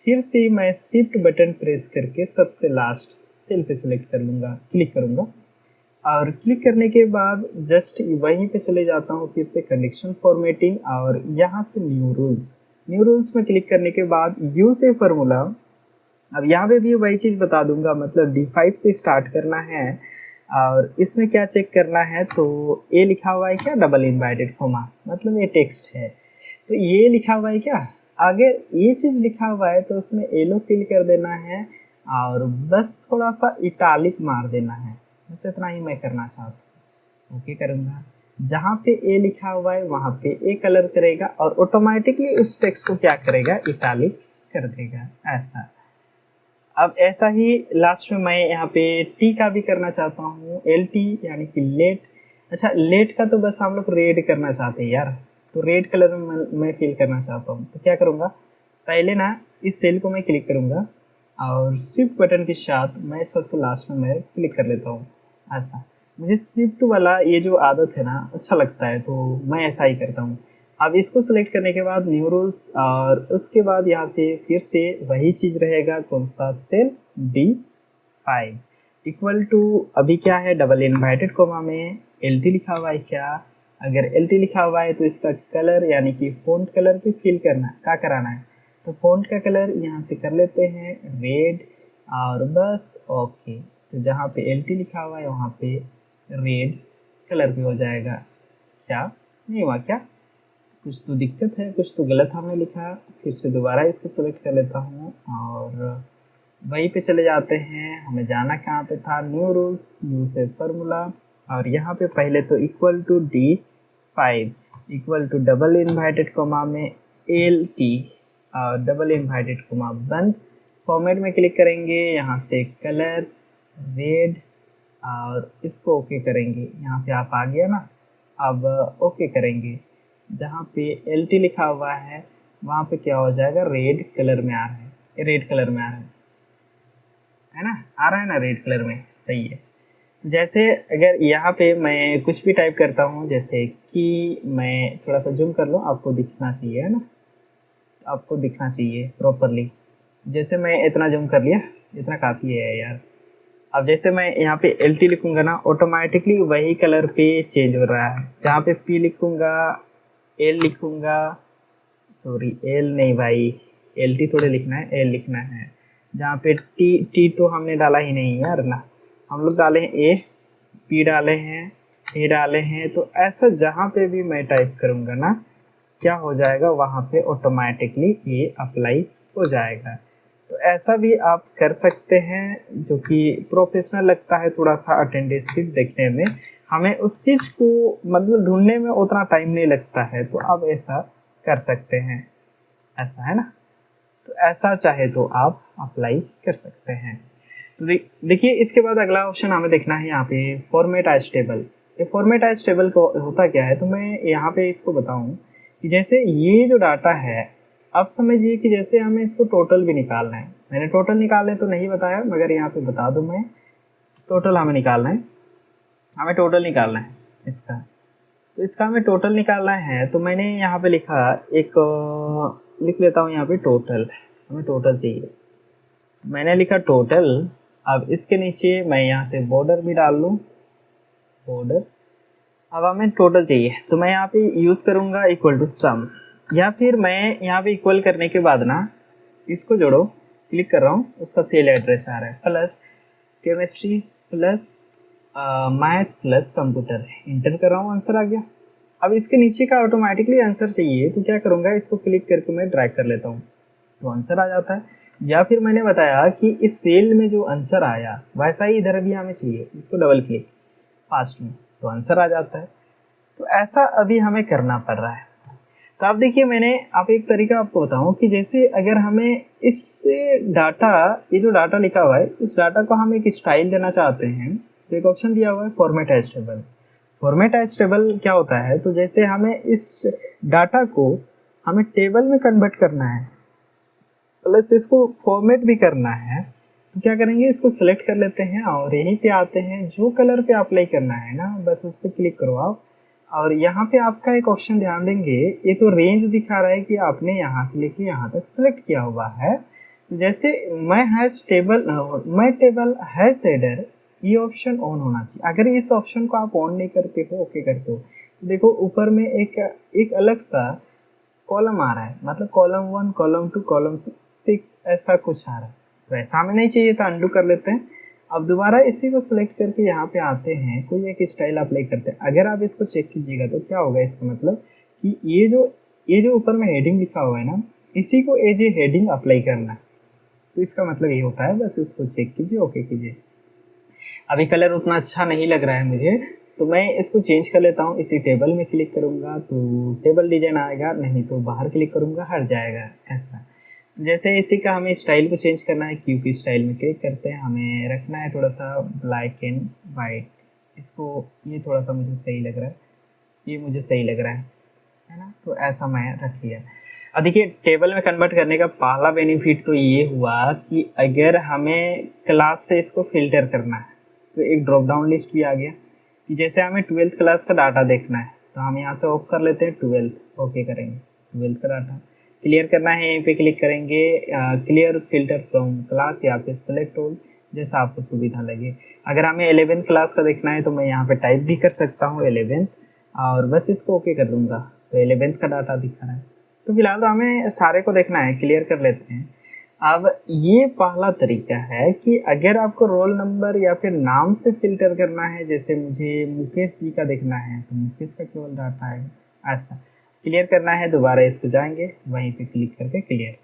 S1: फिर से मैं शिफ्ट बटन प्रेस करके सबसे लास्ट सेल पे सिलेक्ट कर लूँगा, क्लिक करूँगा, और क्लिक करने के बाद जस्ट वहीं पे चले जाता हूँ, फिर से कंडीशन फॉर्मेटिंग, और यहाँ से न्यू रूल्स में क्लिक करने के बाद यूज ए फार्मूला। अब यहाँ पे भी वही चीज़ बता दूंगा, मतलब D5 से स्टार्ट करना है, और इसमें क्या चेक करना है, तो ये लिखा हुआ है क्या, डबल इनवर्टेड कॉमा, मतलब ये टेक्स्ट है, तो ये लिखा हुआ है क्या, अगर ये चीज़ लिखा हुआ है तो उसमें येलो फिल कर देना है, और बस थोड़ा सा इटालिक मार देना है, बस इतना ही मैं करना चाहता हूँ, ओके करूँगा। जहाँ पे ए लिखा हुआ है वहाँ पे ए कलर करेगा, और ऑटोमेटिकली उस टेक्स्ट को क्या करेगा, इटालिक कर देगा, ऐसा। अब ऐसा ही लास्ट में मैं यहाँ पे टी का भी करना चाहता हूँ, LT यानी कि लेट। अच्छा, लेट का तो बस हम लोग रेड करना चाहते हैं यार, तो रेड कलर में मैं फिल करना चाहता हूँ। तो क्या करूँगा, पहले ना इस सेल को मैं क्लिक करूँगा, और शिफ्ट बटन के साथ मैं सबसे लास्ट में मैं क्लिक कर लेता हूँ, ऐसा। मुझे शिफ्ट वाला ये जो आदत है ना अच्छा लगता है, तो मैं ऐसा ही करता हूँ। अब इसको सेलेक्ट करने के बाद न्यू रूल्स, और उसके बाद यहाँ से फिर से वही चीज़ रहेगा, कौन सा सेल, D5 इक्वल टू, अभी क्या है, डबल इनवर्टेड कॉमा में LT लिखा हुआ है क्या, अगर LT लिखा हुआ है तो इसका कलर यानी कि फ़ॉन्ट कलर पे फिल करना क्या कराना है, तो फ़ॉन्ट का कलर यहाँ से कर लेते हैं रेड, और बस ओके। तो जहाँ पे LT लिखा हुआ है वहाँ पे रेड कलर पे हो जाएगा। क्या नहीं हुआ क्या, कुछ तो दिक्कत है, कुछ तो गलत हमने लिखा। फिर से दोबारा इसको सेलेक्ट कर लेता हूँ, और वहीं पे चले जाते हैं, हमें जाना कहाँ पे था, new rules, use a formula, और यहाँ पे पहले तो equal to D5 equal to double inverted comma में LT, और डबल इनवर्टेड कॉमा बंद, फॉर्मेट में क्लिक करेंगे, यहाँ से कलर रेड, और इसको ओके करेंगे। यहाँ पे आप आ गया ना, अब ओके करेंगे, जहाँ पे LT लिखा हुआ है वहाँ पे क्या हो जाएगा, रेड कलर में आ रहा है, रेड कलर में आ रहा है ना, आ रहा है ना रेड कलर में, सही है। जैसे अगर यहाँ पे मैं कुछ भी टाइप करता हूँ, जैसे कि मैं थोड़ा सा जूम कर लूँ, आपको दिखना चाहिए, है ना, आपको दिखना चाहिए प्रॉपरली। जैसे मैं इतना जूम कर लिया, इतना काफ़ी है यार। अब जैसे मैं यहाँ पे LT लिखूँगा ना, ऑटोमेटिकली वही कलर पे चेंज हो रहा है। जहाँ पे P लिखूँगा, L लिखूँगा, सॉरी L नहीं भाई, LT थोड़े लिखना है, L लिखना है। जहाँ पे T तो हमने डाला ही नहीं यार ना, हम लोग डाले हैं A, P डाले हैं, A डाले हैं, तो ऐसा जहाँ पे भी मैं टाइप करूँगा ना, क्या हो जाएगा, वहाँ पे ऑटोमेटिकली ये अप्लाई हो जाएगा। तो ऐसा भी आप कर सकते हैं, जो कि प्रोफेशनल लगता है, थोड़ा सा अटेंडेंस शीट देखने में हमें उस चीज़ को मतलब ढूंढने में उतना टाइम नहीं लगता है, तो आप ऐसा कर सकते हैं, ऐसा है ना। तो ऐसा चाहे तो आप अप्लाई कर सकते हैं। तो देखिए इसके बाद अगला ऑप्शन हमें देखना है यहाँ पे फॉर्मेट एज टेबल। ये फॉर्मेट एज टेबल को होता क्या है, तो मैं यहाँ पे इसको बताऊँ कि जैसे ये जो डाटा है, अब समझिए कि जैसे हमें इसको टोटल भी निकालना है। मैंने टोटल निकालने तो नहीं बताया, मगर यहाँ पे बता दूँ मैं, टोटल हमें निकालना है, हमें टोटल निकालना है इसका। तो इसका हमें टोटल निकालना है, तो मैंने यहाँ पे लिखा एक लिख लेता हूँ यहाँ पे टोटल, हमें टोटल चाहिए, मैंने लिखा टोटल। अब इसके नीचे मैं यहाँ से बॉर्डर भी डाल लूँ, बॉर्डर। अब हमें टोटल चाहिए, तो मैं यहाँ पे यूज़ करूँगा इक्वल टू सम, या फिर मैं यहाँ पे इक्वल करने के बाद ना इसको जोड़ो, क्लिक कर रहा हूँ, उसका सेल एड्रेस आ रहा है, plus chemistry plus math plus computer, inter कर रहा हूँ, आंसर आ गया। अब इसके नीचे का ऑटोमेटिकली आंसर चाहिए, तो क्या करूँगा, इसको क्लिक करके मैं ड्रैग कर लेता हूँ, तो आंसर आ जाता है। या फिर मैंने बताया कि इस सेल में जो आंसर आया वैसा ही इधर भी हमें चाहिए, इसको डबल क्लिक फास्ट में, तो आंसर आ जाता है। तो ऐसा अभी हमें करना पड़ रहा है। तो आप देखिए, मैंने आप एक तरीका आपको बताऊं कि जैसे अगर हमें इससे डाटा, ये जो डाटा लिखा हुआ है, इस डाटा को हम एक स्टाइल देना चाहते हैं, तो एक ऑप्शन दिया हुआ है format as table. Format as table क्या होता है, तो जैसे हमें इस डाटा को हमें टेबल में कन्वर्ट करना है, प्लस इसको फॉर्मेट भी करना है, तो क्या करेंगे, इसको सेलेक्ट कर लेते हैं और यहीं पे आते हैं, जो कलर पे अप्लाई करना है ना, बस उस पर क्लिक करो आप। और यहाँ पे आपका एक ऑप्शन ध्यान देंगे, ये तो रेंज दिखा रहा है कि आपने यहाँ से लेके यहाँ तक सेलेक्ट किया हुआ है। तो जैसे मैं टेबल हैज हेडर, ये ऑप्शन ऑन होना चाहिए। अगर इस ऑप्शन को आप ऑन नहीं करते हो, ओके करते हो, तो देखो ऊपर में एक अलग सा कॉलम आ रहा है, मतलब कॉलम 1, कॉलम 2, कॉलम 6 ऐसा कुछ आ रहा है। तो ऐसा हमें नहीं चाहिए था, अंडू कर लेते हैं। अब दोबारा इसी को सिलेक्ट करके यहाँ पे आते हैं, कोई एक स्टाइल अप्लाई करते हैं। अगर आप इसको चेक कीजिएगा तो क्या होगा, इसका मतलब कि ये जो ऊपर में हेडिंग लिखा हुआ है ना, इसी को एज ए हेडिंग अप्लाई करना है। तो इसका मतलब ये होता है, बस इसको चेक कीजिए, ओके कीजिए। अभी कलर उतना अच्छा नहीं लग रहा है मुझे, तो मैं इसको चेंज कर लेता हूँ। इसी टेबल में क्लिक करूँगा तो टेबल डिजाइन आएगा, नहीं तो बाहर क्लिक करूँगा हट जाएगा ऐसा। जैसे इसी का हमें स्टाइल को चेंज करना है, क्यू की स्टाइल में क्लिक करते हैं, हमें रखना है थोड़ा सा ब्लैक एंड वाइट। इसको ये थोड़ा सा मुझे सही लग रहा है, ये मुझे सही लग रहा है ना, तो ऐसा मैं रख लिया। अब देखिए, टेबल में कन्वर्ट करने का पहला बेनिफिट तो ये हुआ कि अगर हमें क्लास से इसको फिल्टर करना है, तो एक ड्रॉप डाउन लिस्ट भी आ गया कि जैसे हमें 12th क्लास का डाटा देखना है, तो हम यहाँ से ऑफ कर लेते हैं 12th, ओके करेंगे। 12th का डाटा क्लियर करना है, यहीं पे क्लिक करेंगे क्लियर फिल्टर फ्रॉम क्लास, या फिर सेलेक्ट ऑल, जैसा आपको सुविधा लगे। अगर हमें 11th क्लास का देखना है तो मैं यहाँ पे टाइप भी कर सकता हूँ 11th, और बस इसको ओके कर दूँगा, तो 11th का डाटा दिखा रहा है। तो फिलहाल तो हमें सारे को देखना है, क्लियर कर लेते हैं। अब ये पहला तरीका है कि अगर आपको रोल नंबर या फिर नाम से फिल्टर करना है, जैसे मुझे मुकेश जी का देखना है, तो मुकेश का केवल डाटा है, ऐसा क्लियर करना है, दोबारा इसको जाएंगे, वहीं पे क्लिक करके क्लियर।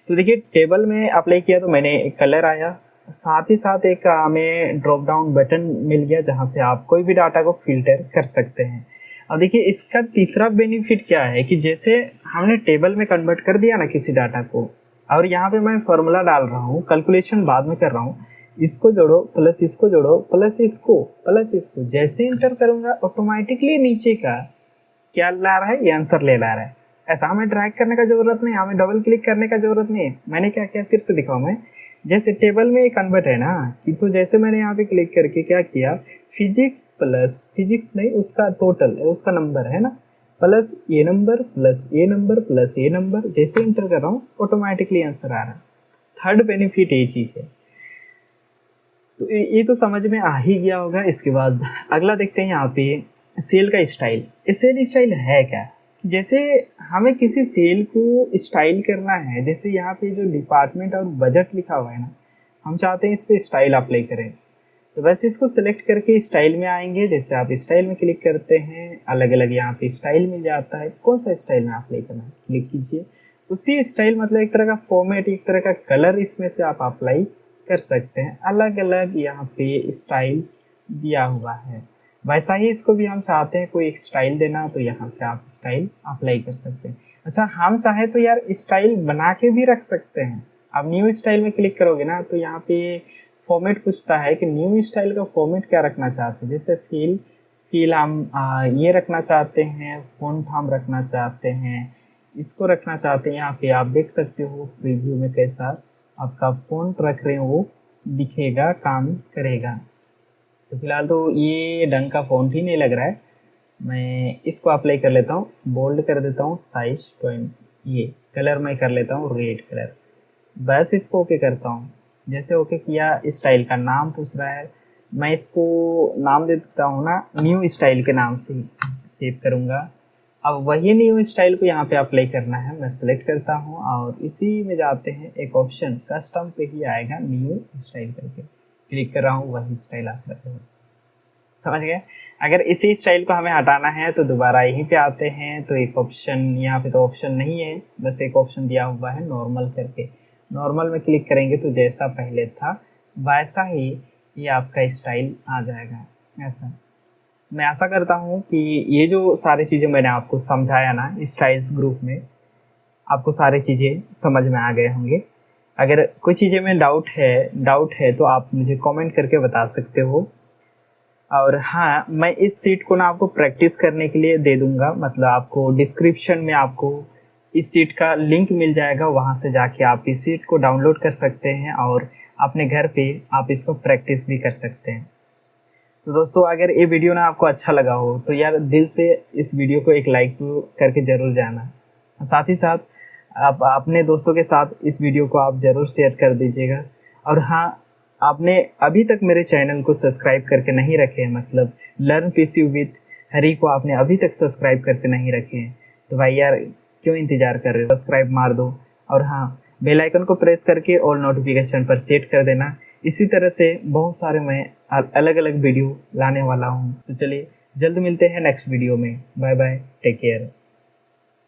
S1: तो देखिए, टेबल में अप्लाई किया तो मैंने एक कलर आया, साथ ही साथ एक हमें ड्रॉप डाउन बटन मिल गया, जहाँ से आप कोई भी डाटा को फिल्टर कर सकते हैं। अब देखिए, इसका तीसरा बेनिफिट क्या है कि जैसे हमने टेबल में कन्वर्ट कर दिया ना किसी डाटा को, और यहाँ पे मैं फॉर्मूला डाल रहा हूँ, कैलकुलेशन बाद में कर रहा हूँ, इसको जोड़ो प्लस इसको जोड़ो प्लस इसको, जैसे इंटर करूँगा ऑटोमेटिकली नीचे का क्या ला रहा है, ये आंसर ले ला रहा है। ऐसा हमें ड्रैग करने का जरूरत नहीं, हमें डबल क्लिक करने का जरूरत नहीं है। मैंने क्या किया, फिर से दिखाऊँ मैं, जैसे टेबल में कन्वर्ट है ना कि, तो जैसे मैंने यहाँ पे क्लिक करके क्या किया, फिजिक्स प्लस फिजिक्स नहीं, उसका टोटल उसका नंबर है ना, प्लस ये नंबर प्लस ये नंबर प्लस ये नंबर, जैसे इंटर कर रहा हूँ ऑटोमेटिकली आंसर आ रहा है। थर्ड बेनिफिट ये चीज़ है। तो ये तो समझ में आ ही गया होगा। इसके बाद अगला देखते हैं यहाँ पे सेल का स्टाइल। सेल स्टाइल है क्या, जैसे हमें किसी सेल को स्टाइल करना है, जैसे यहाँ पे जो डिपार्टमेंट और बजट लिखा हुआ है ना, हम चाहते हैं इस पर स्टाइल अप्लाई करें। तो बस इसको सिलेक्ट करके स्टाइल में आएंगे। जैसे आप स्टाइल में क्लिक करते हैं, अलग अलग यहाँ पे स्टाइल मिल जाता है। कौन सा स्टाइल में अप्लाई करना है क्लिक कीजिए। उसी स्टाइल मतलब एक तरह का फॉर्मेट, एक तरह का कलर इसमें से आप अप्लाई कर सकते हैं। अलग अलग यहाँ पे स्टाइल्स दिया हुआ है। वैसा ही इसको भी हम चाहते हैं कोई एक स्टाइल देना, तो यहाँ से आप स्टाइल अप्लाई कर सकते हैं। अच्छा, हम चाहे तो यार स्टाइल बना के भी रख सकते हैं। अब न्यू स्टाइल में क्लिक करोगे ना तो यहाँ पे फॉर्मेट पूछता है कि न्यू स्टाइल का फॉर्मेट क्या रखना चाहते हैं। जैसे फील हम ये रखना चाहते हैं, फ़ॉन्ट हम रखना चाहते हैं, इसको रखना चाहते हैं। यहाँ पे आप देख सकते हो प्रीव्यू में कैसा आपका फ़ॉन्ट रख रहे हो वो दिखेगा, काम करेगा। तो फिलहाल तो ये ढंग का फ़ॉन्ट ही नहीं लग रहा है। मैं इसको अप्लाई कर लेता हूँ, बोल्ड कर देता हूँ, साइज 20, ये कलर मैं कर लेता हूँ रेड कलर। बस इसको ओके करता हूँ। जैसे ओके किया, स्टाइल का नाम पूछ रहा है, मैं इसको नाम दे देता हूँ ना, न्यू स्टाइल के नाम से सेव करूँगा। अब वही न्यू स्टाइल को यहाँ पे अप्लाई करना है। मैं सेलेक्ट करता हूँ और इसी में जाते हैं, एक ऑप्शन कस्टम पे ही आएगा, न्यू स्टाइल करके क्लिक कर रहा हूँ, वही स्टाइल आप रखे हो। समझ गए। अगर इसी स्टाइल को हमें हटाना है तो दोबारा यहीं पे आते हैं, तो एक ऑप्शन यहाँ पे तो ऑप्शन नहीं है, बस एक ऑप्शन दिया हुआ है नॉर्मल करके। नॉर्मल में क्लिक करेंगे तो जैसा पहले था वैसा ही ये आपका स्टाइल आ जाएगा। ऐसा मैं आशा करता हूँ कि ये जो सारी चीज़ें मैंने आपको समझाया ना स्टाइल्स ग्रुप में, आपको सारी चीज़ें समझ में आ गए होंगे। अगर कोई चीज़ें में डाउट है तो आप मुझे कमेंट करके बता सकते हो। और हाँ, मैं इस सीट को ना आपको प्रैक्टिस करने के लिए दे दूँगा। मतलब आपको डिस्क्रिप्शन में आपको इस सीट का लिंक मिल जाएगा, वहाँ से जाके आप इस सीट को डाउनलोड कर सकते हैं और अपने घर पे आप इसको प्रैक्टिस भी कर सकते हैं। तो दोस्तों, अगर ये वीडियो ना आपको अच्छा लगा हो तो यार दिल से इस वीडियो को एक लाइक तो करके ज़रूर जाना। साथ ही साथ आप अपने दोस्तों के साथ इस वीडियो को आप ज़रूर शेयर कर दीजिएगा। और हाँ, आपने अभी तक मेरे चैनल को सब्सक्राइब करके नहीं रखे हैं, मतलब लर्न पीसी विद हरी को आपने अभी तक सब्सक्राइब करके नहीं रखे हैं, तो भाई यार क्यों इंतज़ार कर रहे हो, सब्सक्राइब मार दो। और हाँ, बेल आइकन को प्रेस करके ऑल नोटिफिकेशन पर सेट कर देना। इसी तरह से बहुत सारे मैं अलग अलग वीडियो लाने वाला हूँ। तो चलिए जल्द मिलते हैं नेक्स्ट वीडियो में। Bye bye, take care.